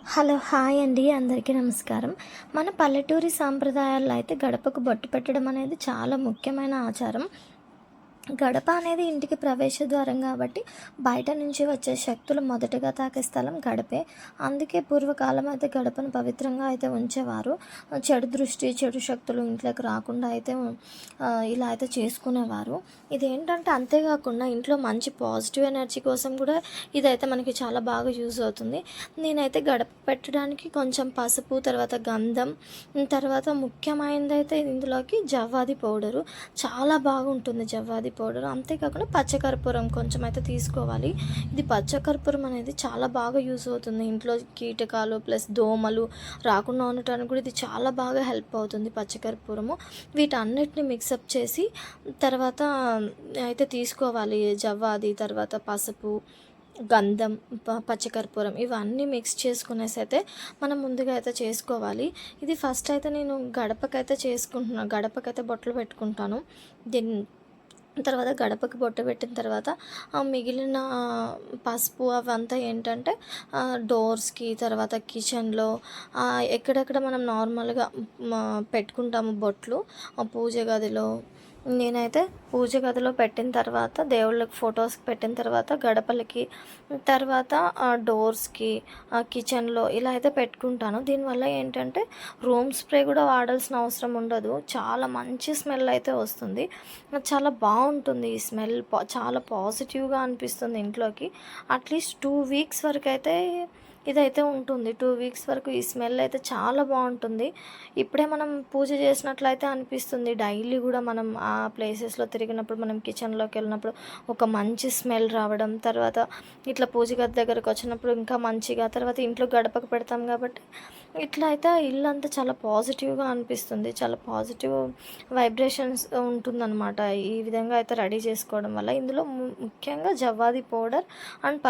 Hello, hi అండి. అందరికీ నమస్కారం. మన పల్లెటూరి సాంప్రదాయాల్లో అయితే గడపకు బొట్టు పెట్టడం అనేది చాలా ముఖ్యమైన ఆచారం. గడప అనేది ఇంటికి ప్రవేశ ద్వారం కాబట్టి బయట నుంచి వచ్చే శక్తులు మొదటగా తాకే స్థలం గడపే. అందుకే పూర్వకాలం అయితే గడపను పవిత్రంగా అయితే ఉంచేవారు. చెడు దృష్టి, చెడు శక్తులు ఇంట్లోకి రాకుండా అయితే ఇలా అయితే చేసుకునేవారు. ఇదేంటంటే అంతేకాకుండా ఇంట్లో మంచి పాజిటివ్ ఎనర్జీ కోసం కూడా ఇదైతే మనకి చాలా బాగా యూజ్ అవుతుంది. నేనైతే గడప పెట్టడానికి కొంచెం పసుపు, తర్వాత గంధం, తర్వాత ముఖ్యమైనదైతే ఇందులోకి జవ్వాది పౌడరు చాలా బాగుంటుంది. జవ్వాది పౌడర్, అంతేకాకుండా పచ్చకర్పూరం కొంచెం అయితే తీసుకోవాలి. ఇది పచ్చకర్పూరం అనేది చాలా బాగా యూజ్ అవుతుంది. ఇంట్లో కీటకాలు ప్లస్ దోమలు రాకుండా ఉండటానికి కూడా ఇది చాలా బాగా హెల్ప్ అవుతుంది పచ్చకర్పూరము. వీటన్నిటిని మిక్సప్ చేసి తర్వాత అయితే తీసుకోవాలి. జవ్వాది, తర్వాత పసుపు, గంధం, పచ్చకర్పూరం ఇవన్నీ మిక్స్ చేసుకునేసి అయితే మనం ముందుగా అయితే చేసుకోవాలి. ఇది ఫస్ట్ అయితే నేను గడపకైతే చేసుకుంటున్నాను. గడపకైతే బొట్టలు పెట్టుకుంటాను. దీన్ని తర్వాత గడపకి బొట్టు పెట్టిన తర్వాత మిగిలిన పసుపు అవంతా ఏంటంటే డోర్స్కి, తర్వాత కిచెన్లో, ఎక్కడెక్కడ మనం నార్మల్గా పెట్టుకుంటాము బొట్లు, పూజ గదిలో. నేనైతే పూజ గదిలో పెట్టిన తర్వాత, దేవుళ్ళకి ఫొటోస్కి పెట్టిన తర్వాత, గడపలకి, తర్వాత డోర్స్కి, కిచెన్లో ఇలా అయితే పెట్టుకుంటాను. దీనివల్ల ఏంటంటే రూమ్ స్ప్రే కూడా వాడాల్సిన అవసరం ఉండదు. చాలా మంచి స్మెల్ అయితే వస్తుంది. చాలా బాగుంటుంది ఈ స్మెల్. చాలా పాజిటివ్గా అనిపిస్తుంది ఇంట్లోకి. అట్లీస్ట్ 2 వీక్స్ వరకు అయితే ఇదైతే ఉంటుంది. 2 వీక్స్ వరకు ఈ స్మెల్ అయితే చాలా బాగుంటుంది. ఇప్పుడే మనం పూజ చేసినట్లయితే అనిపిస్తుంది. డైలీ కూడా మనం ఆ ప్లేసెస్లో తిరిగినప్పుడు, మనం కిచెన్లోకి వెళ్ళినప్పుడు ఒక మంచి స్మెల్ రావడం, తర్వాత ఇట్లా పూజ గది దగ్గరకు వచ్చినప్పుడు ఇంకా మంచిగా, తర్వాత ఇంట్లో గడపకు పెడతాం కాబట్టి ఇట్లా అయితే ఇల్లు అంతా చాలా పాజిటివ్గా అనిపిస్తుంది. చాలా పాజిటివ్ వైబ్రేషన్స్ ఉంటుందన్నమాట. ఈ విధంగా అయితే రెడీ చేసుకోవడం వల్ల ఇందులో ముఖ్యంగా జవ్వాది పౌడర్ అండ్